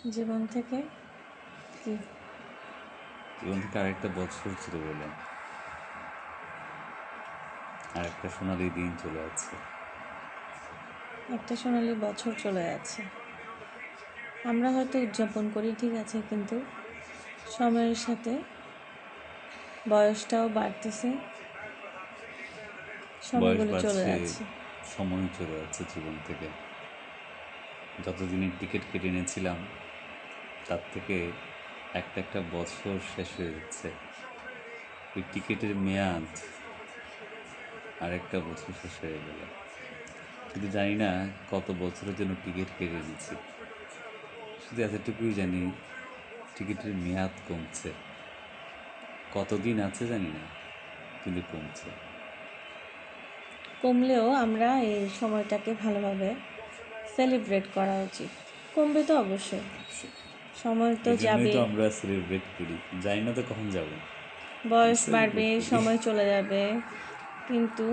জীবন থেকে কি? জীবন থেকে আরেকটা বছর চলে গেল, আর একটা সোনালি দিন চলে যাচ্ছে। একটা সোনালি বছর চলে যাচ্ছে। আমরা হয়তো উদযাপন করি, ঠিক আছে, কিন্তু সময়ের সাথে বয়সটাও বাড়তেছে, বয়স সময়গুলো চলে বাড়ছে, যাচ্ছে। সময় চলে যাচ্ছে জীবন থেকে। যতদিনের টিকিট কেটে এনেছিলাম তার থেকে একটা একটা বছর শেষ হয়ে যাচ্ছে। ওই টিকিটের মেয়াদ আর একটা বছর শেষ হয়ে গেল, কিন্তু জানি না কত বছরের জন্য টিকিট কেটে এনেছি। শুধু এতটুকুই জানি, টিকিটের মেয়াদ কমছে। কতদিন আছে জানি না, কিন্তু কমছে। কমলেও আমরা এই সময়টাকে ভালোভাবে সেলিব্রেট করা উচিত। কমবে তো অবশ্যই, সময় তো এই জন্যই যাবে, তো আমরা সেলিব্রেট করি, জানি না তো কখন যাব, বয়স বাড়বে, সেলিব্রেট করি। সময় চলে যাবে, কিন্তু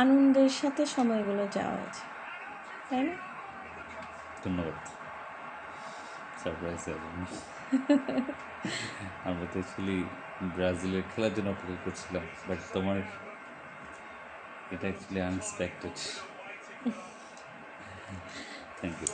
আনন্দের সাথে সময়গুলো যাওয়া উচিত, তাই না? ধন্যবাদ সারপ্রাইজ দেওয়ার জন্য। আমরা তো অ্যাকচুয়ালি ব্রাজিলের খেলার জন্য অপেক্ষা করছিলাম, বাট তোমার এটা অ্যাকচুয়ালি আনএক্সপেক্টেড। Thank you.